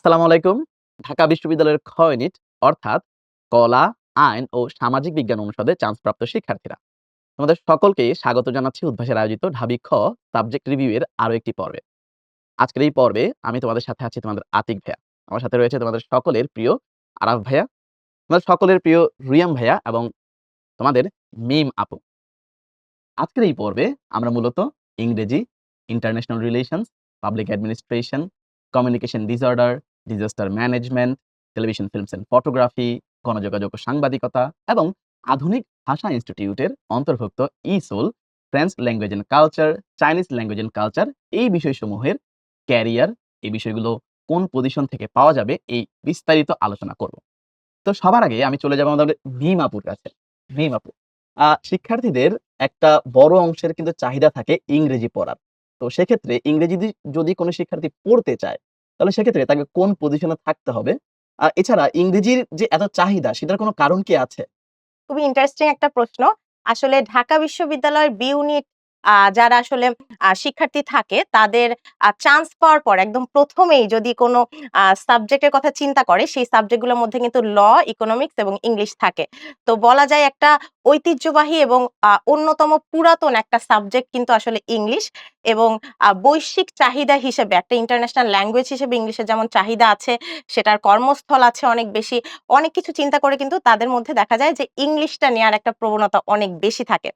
আসসালামু আলাইকুম। ঢাকা বিশ্ববিদ্যালয়ের খ ইউনিট অর্থাৎ কলা, আইন ও সামাজিক বিজ্ঞান অনুষদে চান্সপ্রাপ্ত শিক্ষার্থীরা। তোমাদের সকলকেই স্বাগত জানাচ্ছি উদ্ভাসের আয়োজিত ঢাবি খ সাবজেক্ট রিভিউ এর আরো একটি পর্বে। আজকের এই পর্বে আমি তোমাদের সাথে আছি তোমাদের আতিক ভাইয়া। আমার সাথে রয়েছে তোমাদের সকলের প্রিয় আরাফ ভাইয়া, তোমাদের সকলের প্রিয় রিয়াম ভাইয়া এবং তোমাদের মিম আপু। আজকের এই পর্বে আমরা মূলত ইংরেজি, international relations, public administration, communication disorder, disaster management, television films and photography, গণযোগাযোগ ও সাংবাদিকতা এবং আধুনিক ভাষা ইনস্টিটিউটের অন্তর্ভুক্ত ইসোল, French language and culture, Chinese language and culture এই বিষয়সমূহের ক্যারিয়ার, এই বিষয়গুলো কোন পজিশন থেকে পাওয়া যাবে এই বিস্তারিত আলোচনা করব। তো সবার আগে আমি চলে যাবো আমাদের মিম আপুর কাছে। মিম আপু, শিক্ষার্থীদের একটা বড় অংশের কিন্তু চাহিদা থাকে ইংরেজি পড়ার। তো সেক্ষেত্রে ইংরেজি যদি কোনো শিক্ষার্থী পড়তে চায়, তাহলে সেক্ষেত্রে তাকে কোন পজিশনে থাকতে হবে? এছাড়া ইংরেজির যে এত চাহিদা সেটার কোনো কারণ কি আছে? খুবই ইন্টারেস্টিং একটা প্রশ্ন। আসলে ঢাকা বিশ্ববিদ্যালয়ের বি ইউনিট যারা আসলে শিক্ষার্থী থাকে তাদের চান্স পাওয়ার পর একদম ১ম এই যদি কোনো সাবজেক্টের কথা চিন্তা করে, সেই সাবজেক্ট গুলোর মধ্যে কিন্তু ল, ইকোনমিক্স এবং ইংলিশ থাকে। তো বলা যায় একটা ঐতিহ্যবাহী এবং অন্যতম পুরাতন একটা সাবজেক্ট কিন্তু আসলে ইংলিশ এবং বৈশ্বিক চাহিদা হিসেবে একটা ইন্টারন্যাশনাল ল্যাঙ্গুয়েজ হিসেবে ইংলিশের যেমন চাহিদা আছে, সেটার কর্মস্থল আছে অনেক বেশি। অনেক কিছু চিন্তা করে কিন্তু তাদের মধ্যে দেখা যায় যে ইংলিশটা নেয়ার একটা প্রবণতা অনেক বেশি থাকে।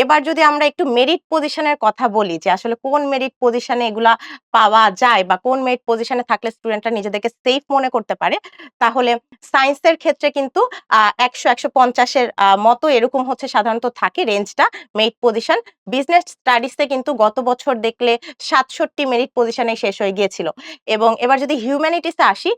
এবার যদি আমরা একটু মেরিট পজিশন এর কথা বলি যে আসলে কোন মেরিট পজিশন এ এগুলা পাওয়া যায় বা কোন মেরিট পজিশন এ থাকলে স্টুডেন্টরা নিজেদেরকে সেফ মনে করতে পারে, তাহলে সায়েন্স এর ক্ষেত্রে কিন্তু ১০০-১৫০ এর মতো এরকম হচ্ছে সাধারণত থাকে রেঞ্জটা মেরিট পজিশন। বিজনেস স্টাডিজ এ কিন্তু গত বছর দেখলে ৬৭ মেরিট পজিশন এ শেষ হয়ে গিয়েছিল। এবং এবার যদি হিউম্যানিটিস এ আসি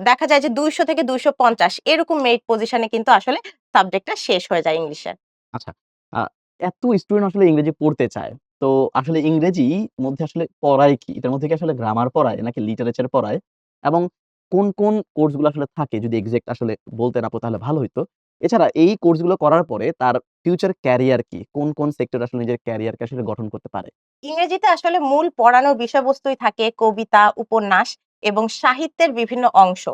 দেখা যায় যে ২০০ থেকে ২৫০ এরকম মেরিট পজিশন এ কিন্তু আসলে সাবজেক্টটা শেষ হয়ে যায় ইংলিশের। আচ্ছা, আ এত স্টুডেন্ট আসলে ইংরেজি পড়তে চায়। তো আসলে ইংরেজি মধ্যে আসলে পড়ায় কি? এটার মধ্যে কি আসলে গ্রামার পড়ায় নাকি লিটারেচার পড়ায়? এবং কোন কোর্স গুলো আসলে থাকে? যদি এক্সাক্ট আসলে বলতেন আপু তাহলে ভালো হইতো। এছাড়া এই কোর্স গুলো করার পরে তার ফিউচার ক্যারিয়ার কি? কোন সেক্টরে আসলে নিজের ক্যারিয়ারকে আসলে গঠন করতে পারে? ইংরেজিতে আসলে মূল পড়ানোর বিষয়বস্তুই থাকে কবিতা, উপন্যাস এবং সাহিত্যের বিভিন্ন অংশ।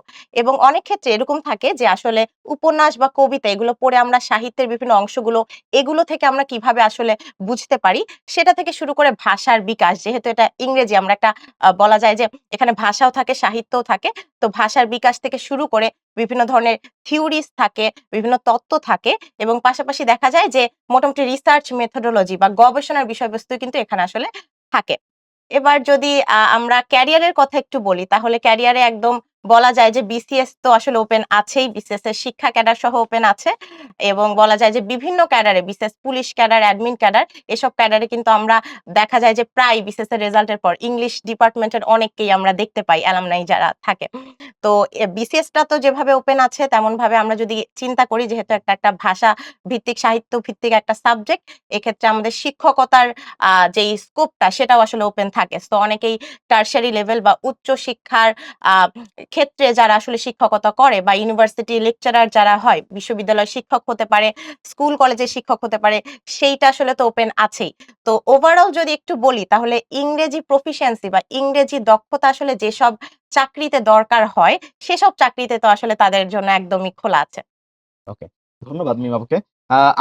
এবং অনেক ক্ষেত্রে এরকম থাকে যে আসলে উপন্যাস বা কবিতা এগুলো পড়ে আমরা সাহিত্যের বিভিন্ন অংশগুলো এগুলো থেকে আমরা কিভাবে আসলে বুঝতে পারি, সেটা থেকে শুরু করে ভাষার বিকাশ। যেহেতু এটা ইংরেজি আমরা একটা বলা যায় যে এখানে ভাষাও থাকে, সাহিত্যও থাকে। তো ভাষার বিকাশ থেকে শুরু করে বিভিন্ন ধরনের থিওরিজ থাকে, বিভিন্ন তত্ত্ব থাকে এবং পাশাপাশি দেখা যায় যে মোটামুটি রিসার্চ মেথোডোলজি বা গবেষণার বিষয়বস্তু কিন্তু এখানে আসলে থাকে। এবার যদি আমরা ক্যারিয়ারের কথা একটু বলি, তাহলে ক্যারিয়ারে একদম বলা যায় যে বিসিএস তো আসলে ওপেন আছেই। বিসিএস এর শিক্ষা ক্যাডার সহ ওপেন আছে এবং বলা যায় যে বিভিন্ন ক্যাডারে BCS police cadre, admin cadre এসব ক্যাডারে কিন্তু আমরা দেখা যায় যে প্রায় বিসিএস এর রেজাল্টের পর ইংলিশ ডিপার্টমেন্টের অনেককেই আমরা দেখতে পাই অ্যালামনাই যারা থাকে। তো বিসিএস টা তো যেভাবে ওপেন আছে তেমনভাবে আমরা যদি চিন্তা করি যেহেতু একটা ভাষা ভিত্তিক সাহিত্য ভিত্তিক একটা সাবজেক্ট, এক্ষেত্রে আমাদের শিক্ষকতার যেই স্কোপটা সেটাও আসলে ওপেন থাকে। সো অনেকেই টারশারি লেভেল বা উচ্চ শিক্ষার আ ক্ষেত্রে যারা আসলে শিক্ষকতা করে বা ইউনিভার্সিটি লেকচারার যারা হয়, বিশ্ববিদ্যালয়ের শিক্ষক হতে পারে, স্কুল কলেজের শিক্ষক হতে পারে, সেইটা আসলে তো ওপেন আছেই। তো ওভারঅল যদি একটু বলি তাহলে ইংরেজি প্রফিশিয়েন্সি বা ইংরেজি দক্ষতা আসলে যেসব চাকরিতে দরকার হয়, সেসব চাকরিতে তো আসলে তাদের জন্য একদমই খোলা আছে। ওকে। ধন্যবাদ মিম আপুকে।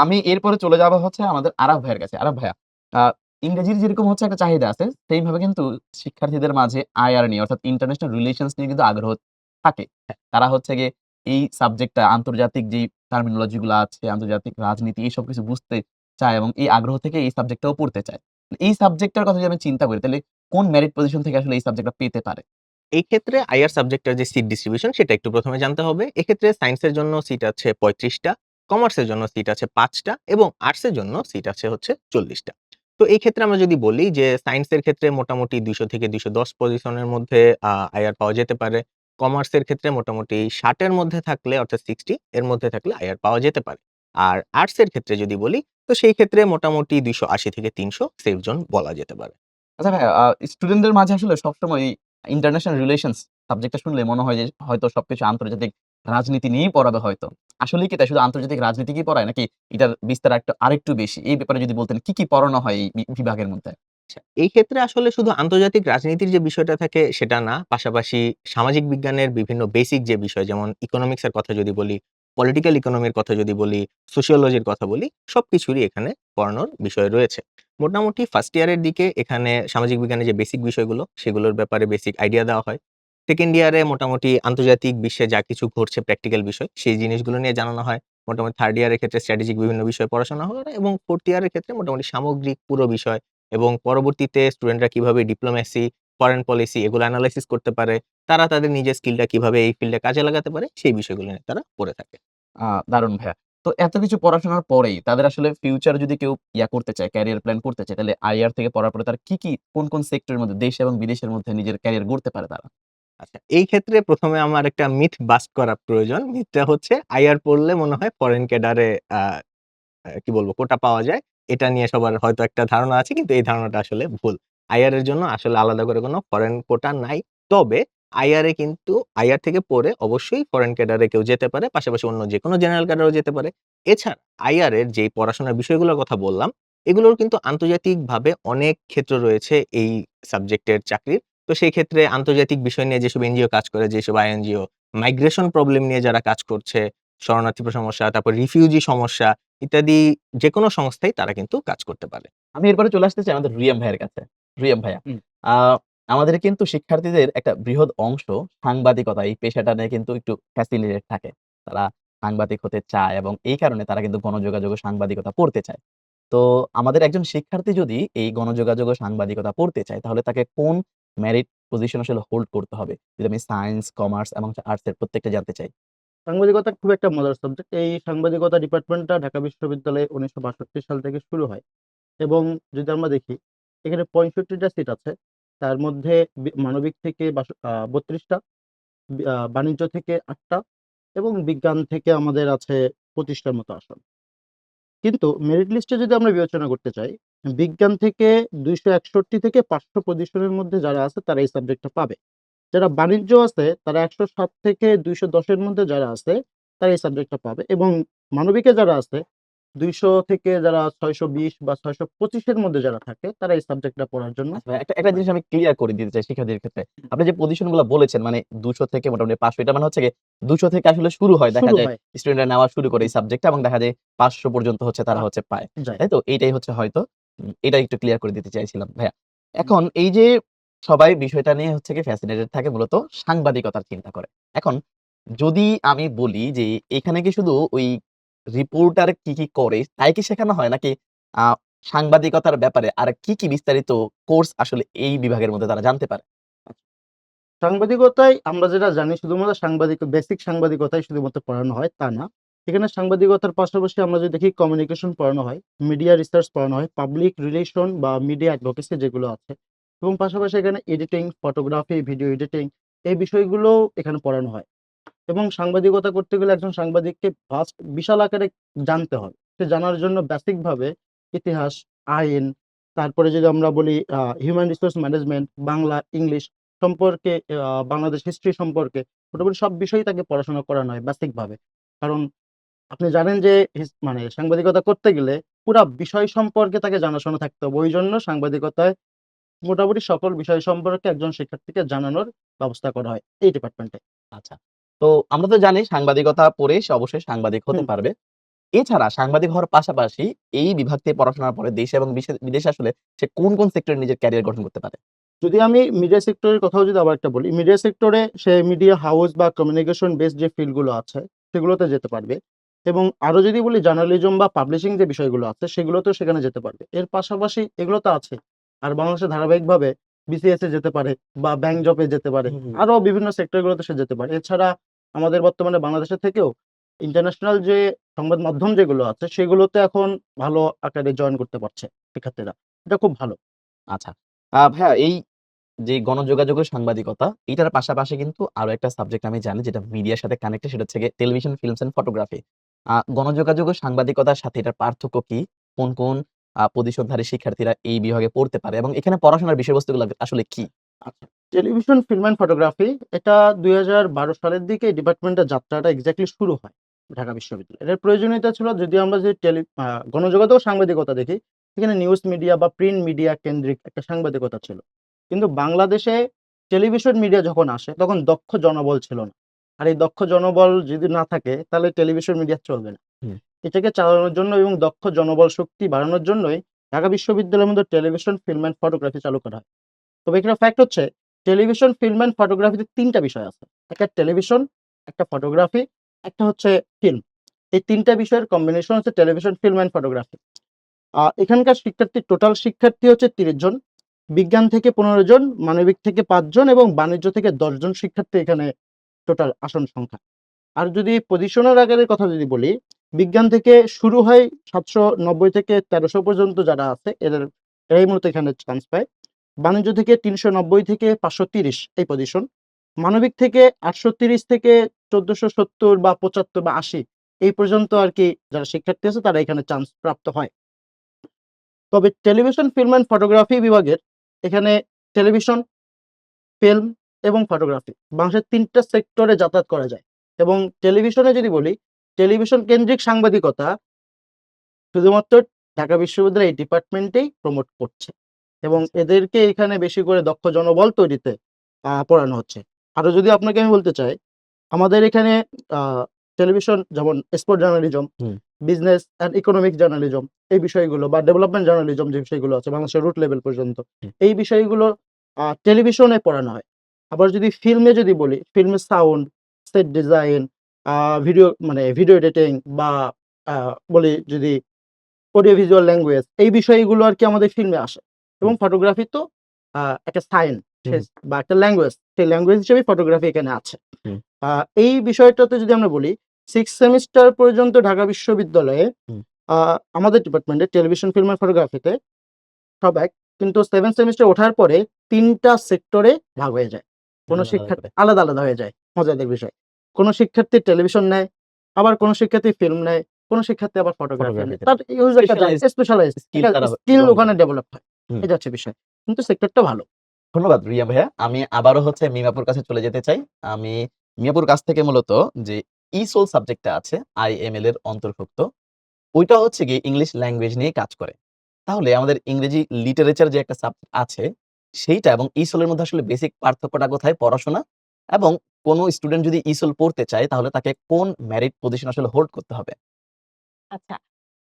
আমি এরপরে চলে যাবো হচ্ছে আমাদের আরাফ ভাইয়ের কাছে। আরাফ ভাইয়া, আ ইংরেজির যেরকম হচ্ছে একটা চাহিদা আছে, সেইভাবে কিন্তু শিক্ষার্থীদের মাঝে আইআর নিয়ে অর্থাৎ ইন্টারন্যাশনাল রিলেশনস নিয়ে কিন্তু আগ্রহ থাকে। তারা হচ্ছে গিয়ে এই সাবজেক্টটা আন্তর্জাতিক যেই টার্মিনোলজি গুলা আছে, আন্তর্জাতিক রাজনীতি এইসব কিছু বুঝতে চায় এবং এই আগ্রহ থেকে এই সাবজেক্টটাও পড়তে চায়। এই সাবজেক্টটার কথা যদি আমি চিন্তা করি, তাহলে কোন মেরিট পজিশন থেকে আসলে এই সাবজেক্টটা পেতে পারে? এই ক্ষেত্রে আইআর সাবজেক্টের যে সিট ডিস্ট্রিবিউশন সেটা একটু ১ম এ জানতে হবে। এক্ষেত্রে সায়েন্সের জন্য সিট আছে ৩৫ টা, কমার্সের জন্য সিট আছে ৫ টা এবং আর্টসের জন্য সিট আছে হচ্ছে ৪০ টা। তো এই ক্ষেত্রে আমরা যদি বলি যে সায়েন্সের ক্ষেত্রে মোটামুটি ২০০ থেকে ২১০ পজিশনের মধ্যে আইআর পাওয়া যেতে পারে। কমার্সের ক্ষেত্রে মোটামুটি ৬০ এর মধ্যে থাকলে অর্থাৎ ৬০ এর মধ্যে থাকলে আইআর পাওয়া যেতে পারে। আর আর্টসের ক্ষেত্রে যদি বলি তো সেই ক্ষেত্রে মোটামুটি ২৮০ থেকে ৩০০ সেফ জোন বলা যেতে পারে। আচ্ছা ভাইয়া, স্টুডেন্টদের মাঝে আসলে সবসময় ইন্টারন্যাশনাল রিলেশনস সাবজেক্টটা শুনলে মনে হয় যে হয়তো সবকিছু আন্তর্জাতিক রাজনীতি নিয়েই পড়াবে হয়তো। আসলেই কি তাই? শুধু আন্তর্জাতিক রাজনীতি কি পড়ায় নাকি এটার বিস্তার আরেকটু বেশি? এই ব্যাপারে যদি বলতেন কি পড়ানো হয় এই বিভাগের মধ্যে? আচ্ছা, এই ক্ষেত্রে আসলে শুধু আন্তর্জাতিক রাজনীতির যে বিষয়টা থাকে সেটা না। পাশাপাশি সামাজিক বিজ্ঞানের বিভিন্ন বেসিক যে বিষয় যেমন ইকোনমিক্স এর কথা যদি বলি, পলিটিক্যাল ইকোনমির কথা যদি বলি, সোশিওলজির কথা বলি, সবকিছুরই এখানে পড়ানোর বিষয় রয়েছে। মোটামুটি ফার্স্ট ইয়ারের দিকে এখানে সামাজিক বিজ্ঞানের যে বেসিক বিষয়গুলো সেগুলোর ব্যাপারে বেসিক আইডিয়া দেওয়া হয়। সেকেন্ড ইয়ারে মোটামুটি আন্তর্জাতিক বিশ্বে যা কিছু ঘটছে প্র্যাকটিক্যাল বিষয় সেই জিনিসগুলো নিয়ে জানানো হয়। মোটামুটি থার্ড ইয়ারের ক্ষেত্রে স্ট্র্যাটেজিক বিভিন্ন বিষয় পড়াশোনা হয় এবং ফোর্থ ইয়ারের ক্ষেত্রে মোটামুটি সামগ্রিক পুরো বিষয় এবং পরবর্তীতে স্টুডেন্টরা কিভাবে ডিপ্লোমেসি, ফরেন পলিসি এগুলো এনালাইসিস করতে পারে, তারা তাদের নিজের স্কিলটা কিভাবে এই ফিল্ডে কাজে লাগাতে পারে, সেই বিষয়গুলো নিয়ে তারা পড়ে থাকে। দারুণ ভাইয়া। তো এত কিছু পড়াশোনার পরেই তাদের আসলে ফিউচার যদি কেউ করতে চায়, ক্যারিয়ার প্ল্যান করতে চায়, তাহলে আইআর থেকে পড়ার পরে তারা কোন সেক্টরের মধ্যে দেশ এবং বিদেশের মধ্যে নিজের ক্যারিয়ার গড়তে পারে তারা? আচ্ছা, এই ক্ষেত্রে ১ম এ আমার একটা মিথ বাস্ট করা প্রয়োজন। মিথটা হচ্ছে আইআর পড়লে মনে হয় ফরেন ক্যাডারে আ কি বলবো কোটা পাওয়া যায়। এটা নিয়ে সবার হয়তো একটা ধারণা আছে কিন্তু এই ধারণাটা আসলে ভুল। আইআর এর জন্য আসলে আলাদা করে কোনো ফরেন কোটা নাই। তবে আইআর এ কিন্তু আইআর থেকে পড়ে অবশ্যই ফরেন ক্যাডারে কেউ যেতে পারে। পাশাপাশি অন্য যেকোনো জেনারেল ক্যাডারেও যেতে পারে। এছাড়া আইআর এর যেই পড়াশোনার বিষয়গুলোর কথা বললাম, এগুলোর কিন্তু আন্তর্জাতিকভাবে অনেক ক্ষেত্র রয়েছে এই সাবজেক্টের চাকরির। তো সেই ক্ষেত্রে আন্তর্জাতিক বিষয় নিয়ে যেসব এনজিও কাজ করে, যেসব আইএনজিও, মাইগ্রেশন প্রবলেম নিয়ে যারা কাজ করছে, শরণার্থী সমস্যা, তারপর রিফিউজি সমস্যা ইত্যাদি যেকোনো সংস্থায় তারা কিন্তু কাজ করতে পারে। আমি এরপরে চলে আসতে চাই আমাদের রিয়াম ভাইয়ের কাছে। রিয়াম ভাইয়া, হুম। আ আমাদের কিন্তু শিক্ষার্থীদের একটা বৃহৎ অংশ সাংবাদিকতা এই পেশাটা নিয়ে কিন্তু একটু ফ্যাসিনেটেড থাকে। তারা সাংবাদিক হতে চায় এবং এই কারণে তারা কিন্তু গণযোগাযোগ ও সাংবাদিকতা পড়তে চায়। তো আমাদের একজন শিক্ষার্থী যদি এই গণযোগাযোগ ও সাংবাদিকতা পড়তে চায়, তাহলে তাকে কোন মেরিট পজিশন আসলে হোল্ড করতে হবে? যদি আমি সায়েন্স, কমার্স এবং আর্টস এর প্রত্যেকটা জানতে চাই। সাংবাদিকতা খুব একটা মজার সাবজেক্ট। এই সাংবাদিকতা ডিপার্টমেন্টটা ঢাকা বিশ্ববিদ্যালয়ে ১৯৬২ সাল থেকে শুরু হয় এবং যদি আমরা দেখি এখানে ৬৫ টা সিট আছে। তার মধ্যে মানবিক থেকে ৩২ টা, বাণিজ্য থেকে ৮ টা এবং বিজ্ঞান থেকে আমাদের আছে ২৫ টার মতো আসন। কিন্তু মেরিট লিস্টে যদি আমরা বিবেচনা করতে চাই, বিজ্ঞান থেকে ২৬১ থেকে ৫০০ পজিশনের মধ্যে যারা আছে তারা এই সাবজেক্টটা পাবে। যারা বাণিজ্য আছে তারা ১০৭ থেকে ২১০ এর মধ্যে যারা আছে তারা এই সাবজেক্টটা পাবে এবং মানবিকে যারা আছে ২০০ থেকে যারা ৬২০ বা ৬২৫ এর মধ্যে যারা থাকে তারা এই সাবজেক্টটা পড়ার জন্য আচ্ছা ভাই, একটা জিনিস আমি ক্লিয়ার করে দিতে চাই শিক্ষার্থীদের ক্ষেত্রে। আপনি যে পজিশন গুলা বলেছেন মানে ২০০ থেকে মোটামুটি ৫০০ এটা মানে হচ্ছে গিয়ে ২০০ থেকে আসলে শুরু হয়। দেখা শুরু যায় হয়। স্টুডেন্টরা নেওয়া শুরু করে এই সাবজেক্টটা এবং দেখা যায় ৫০০ পর্যন্ত হচ্ছে তারা তারা হচ্ছে পায়। যায়। তাই তো? এইটাই হচ্ছে হয়তো এটা একটু ক্লিয়ার করে দিতে চাইছিলাম ভাইয়া। এখন এই যে সবাই বিষয়টা নিয়ে হচ্ছে গিয়ে ফ্যাসিনেটেড থাকে মূলত সাংবাদিকতার চিন্তা করে। এখন যদি আমি বলি যে এখানে কি শুধু ওই রিপোর্টার কি করে তাই কি শেখানো হয়? নাকি আ সাংবাদিকতার ব্যাপারে আর কি বিস্তারিত কোর্স আসলে এই বিভাগের মধ্যে তারা জানতে পারে? সাংবাদিকতায় আমরা যেটা জানি শুধুমাত্র বেসিক সাংবাদিকতাই শুধুমাত্র পড়ানো হয় তা না। এখানে সাংবাদিকতার পাশাপাশি আমরা যদি দেখি কমিউনিকেশন পড়ানো হয়, মিডিয়া রিসার্চ পড়ানো হয়, পাবলিক রিলেশন বা মিডিয়া অ্যাডভোকেসি যেগুলো আছে এবং পাশাপাশি এখানে এডিটিং, ফটোগ্রাফি, ভিডিও এডিটিং এই বিষয়গুলোও এখানে পড়ানো হয়। এবং সাংবাদিকতা করতে গেলে একজন সাংবাদিককে বিশাল আকারে জানতে হবে। সে জানার জন্য বেসিক ভাবে ইতিহাস, আইন, তারপরে যদি আমরা বলি human resource management, Bangla, English সম্পর্কে বাংলাদেশ হিস্ট্রি সম্পর্কে মোটামুটি সব বিষয়ই তাকে পড়াশোনা করানো হয় বেসিক ভাবে। কারণ আপনি জানেন যে মানে সাংবাদিকতা করতে গেলে পুরা বিষয় সম্পর্কে তাকে জানাশোনা থাকতে হবে। ওইজন্য সাংবাদিকতায় মোটামুটি সকল বিষয় সম্পর্কে একজন শিক্ষার্থীকে জানানোর ব্যবস্থা করা হয় এই ডিপার্টমেন্টে। আচ্ছা। তো আমরা তো জানি সাংবাদিকতা পড়ে সে অবশ্যই সাংবাদিক হতে হুম। পারবে। এছাড়া সাংবাদিক হওয়ার পাশাপাশি এই বিভাগ থেকে পড়াশোনার পরে দেশে এবং বিদেশে আসলে সে কোন সেক্টরে নিজের ক্যারিয়ার গঠন করতে পারে? যদি আমি মিডিয়া সেক্টরের কথাও যদি আবার একটা বলি, মিডিয়া সেক্টরে সে মিডিয়া হাউস বা কমিউনিকেশন বেসড যে ফিল্ড গুলো আছে, সেগুলোতে যেতে পারবে এবং আরো যদি বলি জার্নালিজম বা পাবলিশিং যে বিষয়গুলো আছে, সেগুলোতেও সেখানে যেতে পারবে। এর পাশাপাশি এগুলো তো আছে। আর বাংলাদেশে ধারাবাহিকভাবে বিসিএস এ যেতে পারে বা ব্যাংক জবে যেতে পারে। হুম। আরো বিভিন্ন সেক্টরগুলোতে সে যেতে পারে। এছাড়া আমাদের বর্তমানে বাংলাদেশের থেকেও ইন্টারন্যাশনাল যে সংবাদ মাধ্যম যেগুলো আছে, সেগুলোতে এখন ভালো আকারে জয়েন করতে পারছে শিক্ষার্থীরা। এটা খুব ভালো। আচ্ছা। ভাইয়া এই যে গণযোগাযোগ ও সাংবাদিকতা এটার পাশাপাশি কিন্তু আরো একটা সাবজেক্ট আমি জানি যেটা মিডিয়ার সাথে কানেক্টেড সেটা হচ্ছে গিয়ে টেলিভিশন, ফিল্মস অ্যান্ড ফটোগ্রাফি। গণযোগাযোগ ও সাংবাদিকতার সাথে এটার পার্থক্য কি? কোন পজিশনধারী শিক্ষার্থীরা এই বিভাগে পড়তে পারে এবং এখানে পড়াশোনার বিষয়বস্তুগুলো আসলে কি? আচ্ছা। টেলিভিশন, ফিল্ম অ্যান্ড ফটোগ্রাফি এটা ২০১২ সালের দিকে এই ডিপার্টমেন্টের যাত্রাটা এক্সাক্টলি শুরু হয় ঢাকা বিশ্ববিদ্যালয়ে। এর প্রয়োজনীয়তা ছিল যদি আমরা যে গণযোগাযোগ ও সাংবাদিকতা দেখি, সেখানে নিউজ মিডিয়া বা প্রিন্ট মিডিয়া কেন্দ্রিক একটা সাংবাদিকতা ছিল। কিন্তু বাংলাদেশে টেলিভিশন মিডিয়া যখন আসে তখন দক্ষ জনবল ছিল না। আর এই দক্ষ জনবল যদি না থাকে তাহলে টেলিভিশন মিডিয়া চলবে না। হুম। এটাকে চালানোর জন্য এবং দক্ষ জনবল শক্তি বাড়ানোর জন্যই ঢাকা বিশ্ববিদ্যালয়ের মধ্যে টেলিভিশন, ফিল্ম অ্যান্ড ফটোগ্রাফি চালু করা হয়। তবে এখানে ফ্যাক্ট হচ্ছে টেলিভিশন, ফিল্ম অ্যান্ড ফটোগ্রাফিতে ৩ টা বিষয় আছে। একটা টেলিভিশন, একটা ফটোগ্রাফি, একটা হচ্ছে ফিল্ম। এই ৩ টা বিষয়ের কম্বিনেশন হচ্ছে টেলিভিশন, ফিল্ম অ্যান্ড ফটোগ্রাফি। এখানকার টোটাল শিক্ষার্থী হচ্ছে ৩০ জন। বিজ্ঞান থেকে ১৫ জন, মানবিক থেকে ৫ জন এবং বাণিজ্য থেকে ১০ জন শিক্ষার্থী এখানে টোটাল আসন সংখ্যা। আর যদি পজিশনের আকারের কথা যদি বলি, বিজ্ঞান থেকে শুরু হয় ৭৯০ থেকে ১৩০০ পর্যন্ত যারা আছে এরাই মূলত এখানে চান্স পায়। বাণিজ্য থেকে ৩৯০ থেকে ৫৩০ এই পজিশন। মানবিক থেকে ৮৩০ থেকে ১৪৭০ বা ৭৫ বা ৮০ এই পর্যন্ত আরকি যারা শিক্ষার্থী আছে তারা এখানে চান্স প্রাপ্ত হয়। তবে টেলিভিশন, ফিল্ম অ্যান্ড ফটোগ্রাফি বিভাগের এখানে টেলিভিশন, ফিল্ম এবং ফটোগ্রাফি বাংলাদেশের ৩ টা সেক্টরে যাতায়াত করা যায়। এবং টেলিভিশনে যদি বলি, টেলিভিশন কেন্দ্রিক সাংবাদিকতা শুধুমাত্র ঢাকা বিশ্ববিদ্যালয় এই ডিপার্টমেন্টেই প্রমোট করছে এবং এদেরকে এখানে বেশি করে দক্ষ জনবল তৈরিতে পড়ানো হচ্ছে। আরো যদি আপনাকে আমি বলতে চাই, আমাদের এখানে আ টেলিভিশন যেমন sport journalism, hmm. Business and economic journalism এই বিষয়গুলো বা ডেভেলপমেন্ট জার্নালিজম যে বিষয়গুলো আছে বাংলাদেশের রুট লেভেল পর্যন্ত, হুম। এই বিষয়গুলো টেলিভিশনে পড়ানো হয়। আবার যদি ফিল্মে যদি বলি, ফিল্মের sound, set design, video editing বা আ বলি যদি অডিও ভিজুয়াল ল্যাঙ্গুয়েজ এই বিষয়গুলো আরকি আমাদের ফিল্মে আসে। এবং ফটোগ্রাফি তো একটা সায়েন্স হুম। বা একটা ল্যাঙ্গুয়েজ। সেই ল্যাঙ্গুয়েজ হিসেবেই ফটোগ্রাফি এখানে আছে। হুম। আ এই বিষয়টাতে যদি আমরা বলি 6 সেমিস্টার পর্যন্ত ঢাকা বিশ্ববিদ্যালয়ে হুম। আ আমাদের ডিপার্টমেন্টে টেলিভিশন, ফিল্ম অ্যান্ড ফটোগ্রাফিতে সব এক। কিন্তু 7 সেমিস্টার ওঠার পরে ৩ টা সেক্টরে ভাগ হয়ে যায়। কোন আলাদা, আলাদা করে। আলাদা, আলাদা হয়ে যায়। মজাদার বিষয়। কোন শিক্ষার্থী টেলিভিশন নেয়, আবার কোন শিক্ষার্থী ফিল্ম নেয়, কোন শিক্ষার্থী আবার ফটোগ্রাফি নেয়। ফটোগ্রাফিতে তার ইউজ একটা স্পেশালাইজড স্পেশালাইজড স্কিল একটা তারা স্কিল গ্রহণ ওখানে করে। ডেভেলপ হয়। হুম। এটা হচ্ছে বিষয়। কিন্তু সেক্টরটা ভালো। ধন্যবাদ রিয়া ভাইয়া। আমি আবারও হচ্ছে মিমাপুর কাছে চলে যেতে চাই। আমি মিয়াপুর কাছ থেকে মূলত যে ইসোল সাবজেক্টটা আছে IML এর অন্তর্ভুক্ত। ওইটা হচ্ছে গিয়ে ইংলিশ ল্যাঙ্গুয়েজ নিয়ে কাজ করে। তাহলে আমাদের ইংরেজি লিটারেচার যে একটা সাবজেক্ট আছে, সেইটা এবং ইসোলের মধ্যে আসলে বেসিক পার্থক্যটা কোথায়? পড়াশোনা এবং কোন স্টুডেন্ট যদি ইসোল পড়তে চায় তাহলে তাকে কোন মেরিট পজিশন আসলে হোল্ড করতে হবে? আচ্ছা।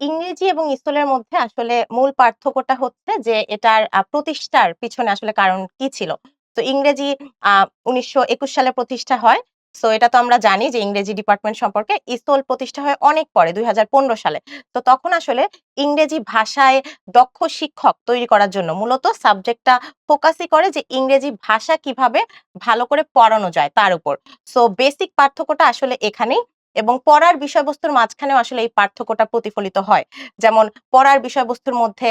ইংরেজি এবং ইসোলের মধ্যে আসলে মূল পার্থক্যটা হচ্ছে যে এটার প্রতিষ্ঠার পিছনে আসলে কারণ কি ছিল। তো ইংরেজি আ ১৯২১ সালে প্রতিষ্ঠা হয়। সো এটা তো আমরা জানি যে ইংরেজি ডিপার্টমেন্ট সম্পর্কে। ইসোল প্রতিষ্ঠা হয় অনেক পরে ২০১৫ সালে। তো তখন আসলে ইংরেজি ভাষায় দক্ষ শিক্ষক তৈরি করার জন্য মূলত সাবজেক্টটা ফোকাসই করে যে ইংরেজি ভাষা কিভাবে ভালো করে পড়ানো যায় তার উপর। সো বেসিক পার্থক্যটা আসলে এখানেই। এবং পড়ার বিষয়বস্তুর মাঝখানেও আসলে এই পার্থক্যটা প্রতিফলিত হয়। যেমন পড়ার বিষয়বস্তুর মধ্যে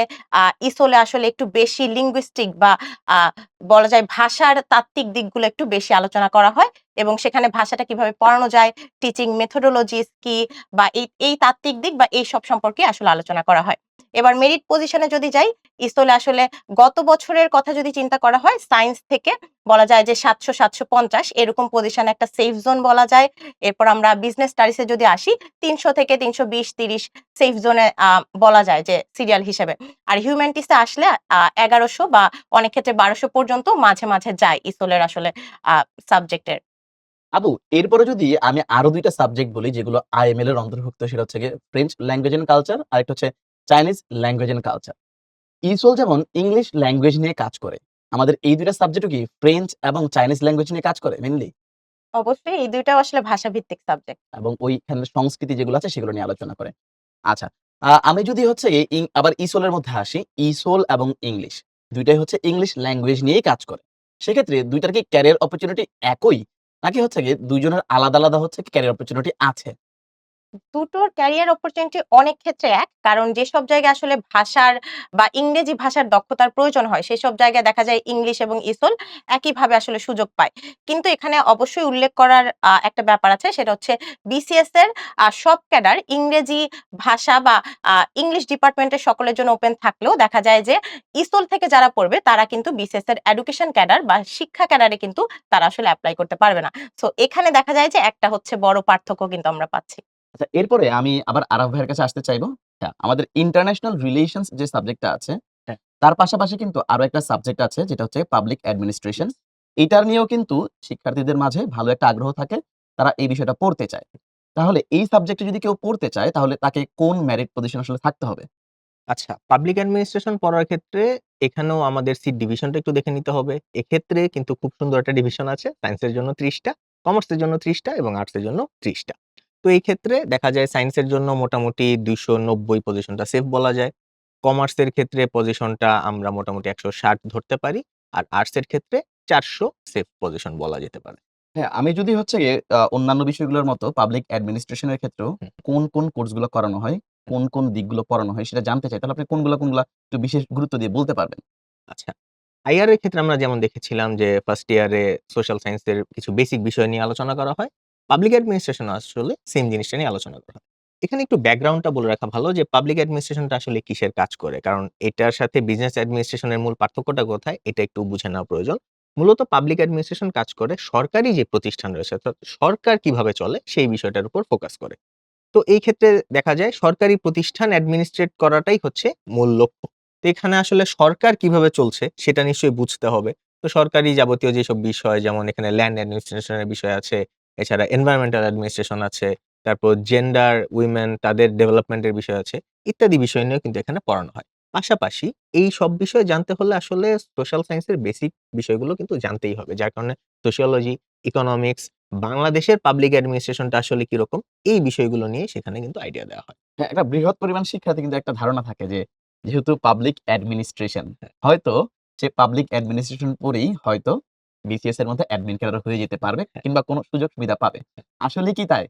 ইসোলে আসলে একটু বেশি লিঙ্গুইস্টিক বা আ বলা যায় ভাষার তাত্ত্বিক দিকগুলো একটু বেশি আলোচনা করা হয় এবং সেখানে ভাষাটা কিভাবে পড়ানো যায়, টিচিং মেথোডোলজিস কি বা এই তাত্ত্বিক দিক বা এইসব সম্পর্কে আসলে আলোচনা করা হয়। এবার মেরিট পজিশনে যদি যাই, ইসোলে আসলে গত বছরের কথা যদি চিন্তা করা হয়, সায়েন্স থেকে বলা যায় যে ৭০০-৭৫০ এরকম পজিশনে একটা সেফ জোন বলা যায়। এরপর আমরা বিজনেস স্টাডিজ এ যদি আসি ৩০০ থেকে ৩২০-৩০ সেফ জোনে বলা যায় যে সিরিয়াল হিসেবে। আর হিউম্যানিটিস এ আসলে ১১০০ বা অনেক ক্ষেত্রে ১২০০ পর্যন্ত মাঝে, মাঝে যায় ইসোলের আসলে আ সাবজেক্টের। আবু এরপরে যদি আমি আরো ২ টা সাবজেক্ট বলি যেগুলো IML এর অন্তর্ভুক্ত সেটা হচ্ছে গিয়ে ফ্রেঞ্চ ল্যাঙ্গুয়েজ অ্যান্ড কালচার আরেকটা হচ্ছে চাইনিজ ল্যাঙ্গুয়েজ অ্যান্ড কালচার। ইসোল যেমন ইংলিশ ল্যাঙ্গুয়েজ নিয়ে কাজ করে। আমাদের এই ২ টা সাবজেক্টও কি ফ্রেঞ্চ এবং চাইনিজ ল্যাঙ্গুয়েজ নিয়ে কাজ করে মেইনলি? অবশ্যই এই ২ টাও আসলে ভাষাভিত্তিক সাবজেক্ট। এবং ওইখানের সংস্কৃতি যেগুলো আছে সেগুলো নিয়ে আলোচনা করে। আচ্ছা, আমি যদি হচ্ছে আবার ইসোলের মধ্যে আসি, ইসোল এবং ইংলিশ ২ টাই হচ্ছে ইংলিশ ল্যাঙ্গুয়েজ নিয়েই কাজ করে। সেক্ষেত্রে ২ টার কি ক্যারিয়ার অপরচুনিটি একই? নাকি হচ্ছে গিয়ে ২ জনের আলাদা, আলাদা হচ্ছে কি ক্যারিয়ার অপরচুনিটি আছে? দুটোর ক্যারিয়ার অপরচুনিটি অনেক ক্ষেত্রে এক। কারণ যেসব জায়গায় আসলে ভাষার বা ইংরেজি ভাষার দক্ষতার প্রয়োজন হয়, সেসব জায়গায় দেখা যায় ইংলিশ এবং ইসোল একইভাবে আসলে সুযোগ পায়। কিন্তু এখানে অবশ্যই উল্লেখ করার একটা ব্যাপার আছে, সেটা হচ্ছে বিসিএস এর সব ক্যাডার ইংরেজি ভাষা বা ইংলিশ ডিপার্টমেন্টের সকলের জন্য ওপেন থাকলেও দেখা যায় যে ইসোল থেকে যারা পড়বে তারা কিন্তু বিসিএস এর এডুকেশন ক্যাডার বা শিক্ষা ক্যাডারে কিন্তু তারা আসলে এপ্লাই করতে পারবে না। সো এখানে দেখা যায় যে একটা হচ্ছে বড় পার্থক্য কিন্তু আমরা পাচ্ছি। আচ্ছা এরপরে আমি আবার আরাফ ভাইয়ের কাছে আসতে চাইবো। আমাদের ইন্টারন্যাশনাল রিলেশনস যে সাবজেক্টটা আছে, হ্যাঁ। তার পাশাপাশি কিন্তু আরো একটা সাবজেক্ট আছে যেটা হচ্ছে পাবলিক অ্যাডমিনিস্ট্রেশন। এটার নিয়েও কিন্তু শিক্ষার্থীদের মাঝে ভালো একটা আগ্রহ থাকে। তারা এই বিষয়টা পড়তে চায়। তাহলে এই সাবজেক্টে যদি কেউ পড়তে চায় তাহলে তাকে কোন মেরিট পজিশন আসলে থাকতে হবে? আচ্ছা, পাবলিক অ্যাডমিনিস্ট্রেশন পড়ার ক্ষেত্রে এখানেও আমাদের সিট ডিভিশনটা একটু দেখে নিতে হবে। এক্ষেত্রে কিন্তু খুব সুন্দর একটা ডিভিশন আছে। সায়েন্সের জন্য ৩০ টা, কমার্সের জন্য ৩০ টা এবং আর্টসের জন্য ৩০ টা। তো এই ক্ষেত্রে দেখা যায় সায়েন্সের জন্য মোটামুটি ২৯০ পজিশনটা সেফ বলা যায়। কমার্সের ক্ষেত্রে পজিশনটা আমরা মোটামুটি ১৬০ ধরতে পারি। আর আর্টসের ক্ষেত্রে ৪০০ সেফ পজিশন বলা যেতে পারে। হ্যাঁ, আমি যদি হচ্ছে গিয়ে অন্যান্য বিষয়গুলোর মতো পাবলিক অ্যাডমিনিস্ট্রেশন এর ক্ষেত্রেও হুম, কোন কোর্সগুলো করানো হয়, কোন দিকগুলো পড়ানো হয় সেটা জানতে চাই। তাহলে আপনি কোনগুলা একটু বিশেষ গুরুত্ব দিয়ে বলতে পারবেন? আচ্ছা। আইআর এর ক্ষেত্রে আমরা যেমন দেখেছিলাম যে ফার্স্ট ইয়ারে সোশ্যাল সায়েন্স এর কিছু বেসিক বিষয় নিয়ে আলোচনা করা হয়। পাবলিক অ্যাডমিনিস্ট্রেশন আসলে সেম জিনিসটা নিয়ে আলোচনা করা হয়। এখানে একটু ব্যাকগ্রাউন্ডটা বলে রাখা ভালো যে পাবলিক অ্যাডমিনিস্ট্রেশনটা আসলে কিসের কাজ করে। কারণ এটার সাথে বিজনেস অ্যাডমিনিস্ট্রেশন এর মূল পার্থক্যটা কোথায় এটা একটু বুঝে নেওয়া প্রয়োজন। মূলত পাবলিক অ্যাডমিনিস্ট্রেশন কাজ করে সরকারি যে প্রতিষ্ঠান রয়েছে অর্থাৎ সরকার কিভাবে চলে সেই বিষয়টার উপর ফোকাস করে। তো এই ক্ষেত্রে দেখা যায় সরকারি প্রতিষ্ঠান অ্যাডমিনিস্ট্রেট করাটাই হচ্ছে মূল লক্ষ্য। তো এখানে আসলে সরকার কিভাবে চলছে সেটা নিশ্চয়ই বুঝতে হবে। তো সরকারি যাবতীয় যেসব বিষয় যেমন এখানে ল্যান্ড অ্যাডমিনিস্ট্রেশন এর বিষয় আছে, এছাড়া এনভায়রনমেন্টাল অ্যাডমিনিস্ট্রেশন আছে, তারপর জেন্ডার, উইমেন তাদের ডেভেলপমেন্ট এর বিষয় আছে। ইত্যাদি বিষয় নিয়েও কিন্তু এখানে পড়ানো হয়। পাশাপাশি এই সব বিষয় জানতে হলে আসলে সোশ্যাল সায়েন্স এর বেসিক বিষয়গুলো কিন্তু জানতেই হবে। যার কারণে সোশিওলজি, ইকোনমিক্স, বাংলাদেশের পাবলিক অ্যাডমিনিস্ট্রেশনটা আসলে কিরকম এই বিষয়গুলো নিয়ে সেখানে কিন্তু আইডিয়া দেওয়া হয়। হ্যাঁ, একটা বৃহৎ পরিমাণ শিক্ষার্থী কিন্তু একটা ধারণা থাকে যে, যেহেতু পাবলিক অ্যাডমিনিস্ট্রেশন, হয়তো সে পাবলিক অ্যাডমিনিস্ট্রেশন পড়েই হয়তো বিসিএস এর মধ্যে অ্যাডমিন ক্যাডার হয়ে যেতে পারবে কিংবা কোন সুযোগ সুবিধা পাবে। আসলেই কি তাই?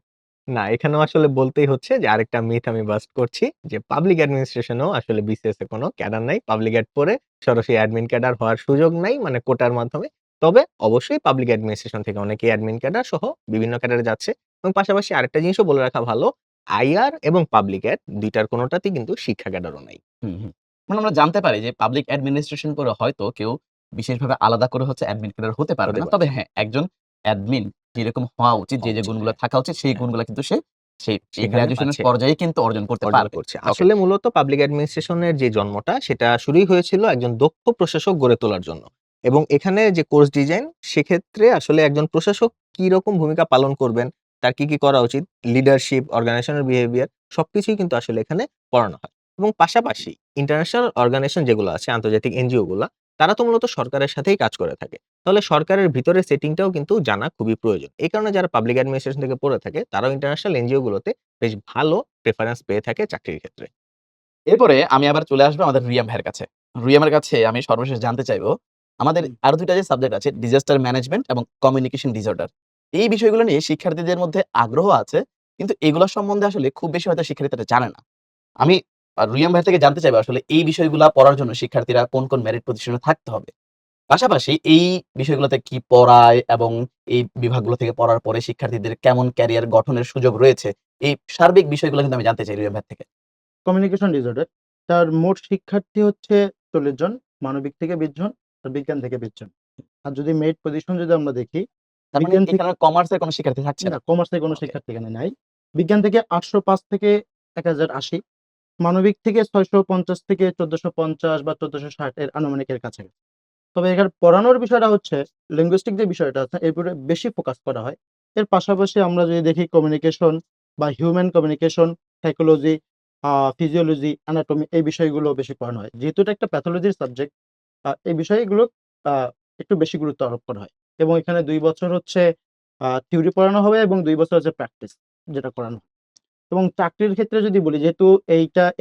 না, এখানেও আসলে বলতেই হচ্ছে যে আরেকটা মিথ আমি বাস্ট করছি যে পাবলিক অ্যাডমিনিস্ট্রেশনেও আসলে বিসিএস এ কোনো ক্যাডার নাই। পাবলিক অ্যাড পড়ে সরাসরি অ্যাডমিন ক্যাডার হওয়ার সুযোগ নাই মানে কোটার মাধ্যমে। তবে অবশ্যই পাবলিক অ্যাডমিনিস্ট্রেশন থেকে অনেকেই অ্যাডমিন ক্যাডার সহ বিভিন্ন ক্যাডারে যাচ্ছে এবং পাশাপাশি আরেকটা জিনিসও বলে রাখা ভালো, আইআর এবং পাবলিক অ্যাড ২ টার কোনটাতেই কিন্তু শিক্ষা ক্যাডারও নাই। হুম। মানে আমরা জানতে পারি যে পাবলিক অ্যাডমিনিস্ট্রেশন পড়ে হয়তো কেউ বিশেষভাবে আলাদা করে হচ্ছে অ্যাডমিন ক্যাডার হতে পারবে হতে না। তবে পারছে। হ্যাঁ, একজন অ্যাডমিন যেরকম হওয়া উচিত, হওয়া যে উচিত, গুণগুলো হ্যাঁ। থাকা উচিত সেই হ্যাঁ, গুণগুলা কিন্তু সে সেই এই সেখানে গ্র্যাজুয়েশনের পাচ্ছে। পর্যায়ে কিন্তু অর্জন করতে অর্জন পারবে। করছে। ওকে। আসলে মূলত পাবলিক অ্যাডমিনিস্ট্রেশনের যে জন্মটা সেটা শুরুই হয়েছিল একজন দক্ষ প্রশাসক গড়ে তোলার জন্য। এবং এখানে যে কোর্স ডিজাইন সেক্ষেত্রে আসলে একজন প্রশাসক কি রকম ভূমিকা পালন করবেন, তার কি করা উচিত, লিডারশিপ, অর্গানাইজেশনাল বিহেভিয়ার সবকিছুই কিন্তু আসলে এখানে পড়ানো হয়। এবং পাশাপাশি ইন্টারন্যাশনাল অর্গানাইজেশন যেগুলো আছে আন্তর্জাতিক এনজিও গুলা, তারা তো মূলত সরকারের সাথেই কাজ করে থাকে। তাহলে সরকারের ভিতরের সেটিংটাও কিন্তু জানা খুবই প্রয়োজন। এই কারণে যারা পাবলিক অ্যাডমিনিস্ট্রেশন থেকে পড়ে থাকে তারাও ইন্টারন্যাশনাল এনজিও গুলোতে বেশ ভালো প্রেফারেন্স পেয়ে থাকে চাকরির ক্ষেত্রে। এরপরে আমি আবার চলে আসবো আমাদের রিয়াম ভাইয়ের কাছে। রিয়ামের কাছে আমি সর্বশেষ জানতে চাইবো, আমাদের হুম। আরো ২ টা যে সাবজেক্ট আছে ডিজাস্টার ম্যানেজমেন্ট এবং কমিউনিকেশন ডিসঅর্ডার। এই বিষয়গুলো নিয়ে শিক্ষার্থীদের মধ্যে আগ্রহ আছে। কিন্তু এগুলা সম্বন্ধে আসলে খুব বেশি হয়তো শিক্ষার্থীরা জানে না। আমি রিয়াম ভাই থেকে জানতে চাইবো আসলে এই বিষয়গুলা পড়ার জন্য শিক্ষার্থীরা কোন মেরিট পজিশন এ থাকতে হবে? পাশাপাশি এই বিষয়গুলোতে কি পড়ায় এবং এই বিভাগগুলো থেকে পড়ার পরে শিক্ষার্থীদের কেমন ক্যারিয়ার গঠনের সুযোগ রয়েছে? এই সার্বিক বিষয়গুলো কিন্তু আমি জানতে চাই রিয়াম ভাই থেকে। কমিউনিকেশন ডিসঅর্ডার তার মোট শিক্ষার্থী হচ্ছে ৪০ জন, মানবিক থেকে ২০ জন, আর বিজ্ঞান থেকে ২০ জন। আর যদি মেরিট পজিশন যদি আমরা দেখি, তার মানে বিজ্ঞান থেকে এখানে কমার্সের কোন শিক্ষার্থী থাকছে না, না? কমার্সের কোনো ওকে। শিক্ষার্থী এখানে নাই। বিজ্ঞান থেকে ৮০৫ থেকে ১০৮০, মানবিক থেকে ৬৫০ থেকে ১৪৫০ বা ১৪৬০ এর আনুমানিকের কাছাকাছি। তবে এখানে পড়ানোর বিষয়টা হচ্ছে লিঙ্গুইস্টিক যে বিষয়টা আছে এর উপরে বেশি ফোকাস করা হয়। এর পাশাপাশি আমরা যদি দেখি কমিউনিকেশন বা human communication, psychology, physiology, anatomy এই বিষয়গুলো বেশি পড়ানো হয়। যেহেতু এটা একটা প্যাথোলজির সাবজেক্ট, এই বিষয়গুলো আ একটু বেশি গুরুত্ব আরোপ করা হয়। এবং এখানে ২ বছর হচ্ছে থিওরি পড়ানো হবে এবং ২ বছর হচ্ছে প্র্যাকটিস যেটা করানো হয়। এবং চাকরির ক্ষেত্রে যদি বলি, যেহেতু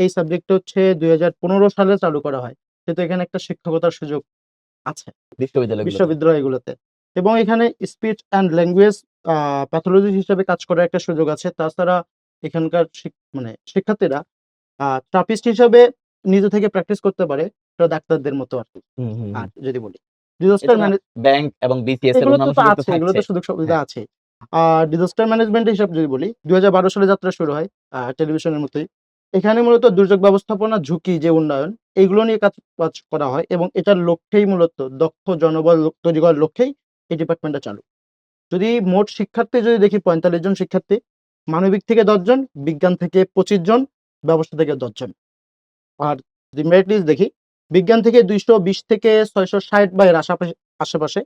এই সাবজেক্টটা হচ্ছে ২০১৫ সালে চালু করা হয়। সেহেতু এখানে একটা শিক্ষকতার সুযোগ আছে বিশ্ববিদ্যালয়গুলোতে। বিশ্ববিদ্যালয়গুলোতে। এবং এখানে speech and language a pathologist হিসেবে কাজ করার একটা সুযোগ আছে। তাছাড়া এখানকার মানে শিক্ষার্থীরা থেরাপিস্ট হিসাবে নিজে থেকে প্র্যাকটিস করতে পারে। এটা ডাক্তারদের মতো আরকি। হুম। আর যদি বলি ডিজাস্টার এছাড়া ম্যানে ব্যাংক এবং বিসিএস এর এগুলো তো অন্যান্য তো সুযোগ তো আছে, এগুলো থাকছে। তো সুযোগ সুবিধা হ্যাঁ। আছেই। আর ডিজাস্টার ম্যানেজমেন্ট হিসাব যদি বলি, ২০১২ সালে যাত্রা শুরু হয় টেলিভিশনের মতোই। এখানে মূলত দুর্যোগ ব্যবস্থাপনা, ঝুঁকি যে উন্নয়ন, এগুলো নিয়ে কাজ করা হয় এবং এটার লক্ষ্যেই মূলত দক্ষ জনবল তৈরি করার লক্ষ্যেই এই ডিপার্টমেন্টটা চালু। যদি মোট শিক্ষার্থী যদি দেখি ৪৫ জন শিক্ষার্থী, মানবিক থেকে ১০ জন, বিজ্ঞান থেকে ২৫ জন, ব্যবসা থেকে 10 জন। আর যদি মেরিট লিস্ট দেখি, বিজ্ঞান থেকে 220 থেকে 660 বা এর আশেপাশে,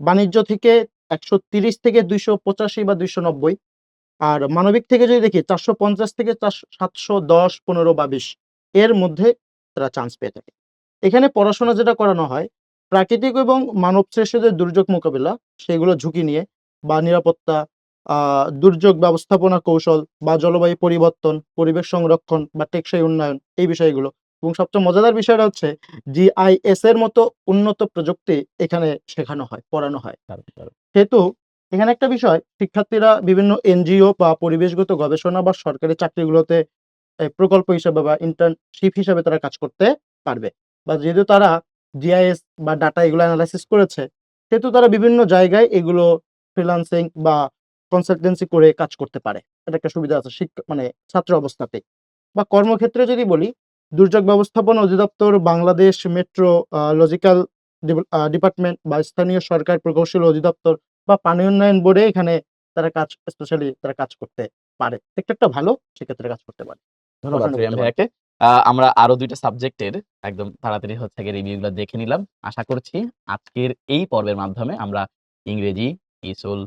বাণিজ্য থেকে 130 থেকে 285 বা 290, আর মানবিক থেকে যদি দেখি 450 থেকে 710, 15 বা 20 এর মধ্যে তারা চান্স পেয়ে থাকে। এখানে পড়াশোনা যেটা করানো হয়, প্রাকৃতিক এবং মানব সৃষ্ট যে দুর্যোগ মোকাবিলা সেগুলো ঝুঁকি নিয়ে বা নিরাপত্তা, দুর্যোগ ব্যবস্থাপনা কৌশল বা জলবায়ু পরিবর্তন, পরিবেশ সংরক্ষণ বা টেকসই উন্নয়ন, এই বিষয়গুলো। এবং সবচেয়ে মজাদার বিষয়টা হচ্ছে GIS এর মতো উন্নত প্রযুক্তি এখানে শেখানো হয়, পড়ানো হয়। দারুণ, দারুণ। সেহেতু এখানে একটা বিষয়, শিক্ষার্থীরা বিভিন্ন NGO বা পরিবেশগত গবেষণা বা সরকারি চাকরিগুলোতে প্রকল্প হিসেবে বা ইন্টার্নশিপ হিসেবে তারা কাজ করতে পারবে। বা যেহেতু তারা GIS বা ডাটা এগুলো এনালাইসিস করেছে, সেহেতু তারা বিভিন্ন জায়গায় এগুলো ফ্রিল্যান্সিং বা কনসালটেন্সি করে কাজ করতে পারে। এটা একটা সুবিধা আছে মানে ছাত্র অবস্থাতেই। বা কর্মক্ষেত্রে যদি বলি, দুর্যোগ ব্যবস্থাপনা অধিদপ্তর, বাংলাদেশ মেট্রো লজিক্যাল ডিপার্টমেন্ট বা স্থানীয় সরকার প্রকৌশল অধিদপ্তর বা পানি উন্নয়ন বোর্ডে এখানে তারা স্পেশালি তারা কাজ করতে পারে। সেক্টরটা ভালো, সেক্ষেত্রে কাজ করতে পারে। ধন্যবাদ পড়াশোনা রিয়ান করতে পারে। ভাইয়াকে। আমরা আরো ২ টা সাবজেক্টের একদম তাড়াতাড়ি হচ্ছে গিয়ে রিভিউ গুলা দেখে নিলাম। আশা করছি আজকের এই পর্বের মাধ্যমে আমরা ইংরেজি, ইসল,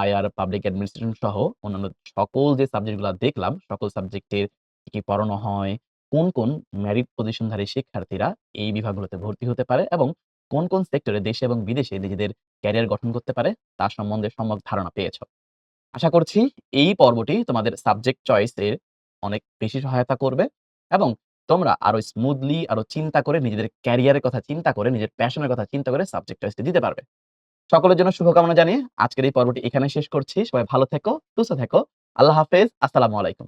আইআর, পাবলিক অ্যাডমিনিস্ট্রেশন সহ অন্যান্য সকল যে সাবজেক্ট গুলা দেখলাম, সকল সাবজেক্টের কি, কি পড়ানো হয়, কোন মেরিট পজিশনধারী শিক্ষার্থীরা এই বিভাগগুলোতে ভর্তি হতে পারে এবং কোন সেক্টরে দেশে এবং বিদেশে নিজেদের ক্যারিয়ার গঠন করতে পারে তার সম্বন্ধে সম্যক ধারণা পেয়েছ। আশা করছি এই পর্বটি তোমাদের সাবজেক্ট চয়েস এর অনেক বেশি সহায়তা করবে এবং তোমরা আরো স্মুথলি আরো চিন্তা করে নিজেদের ক্যারিয়ারের কথা চিন্তা করে, নিজের প্যাশনের কথা চিন্তা করে সাবজেক্ট চয়েসটি দিতে পারবে। সকলের জন্য শুভকামনা জানিয়ে আজকের এই পর্বটি এখানে শেষ করছি। সবাই ভালো থেকো, সুস্থ থেকো। আল্লাহ হাফেজ। আসসালামু আলাইকুম।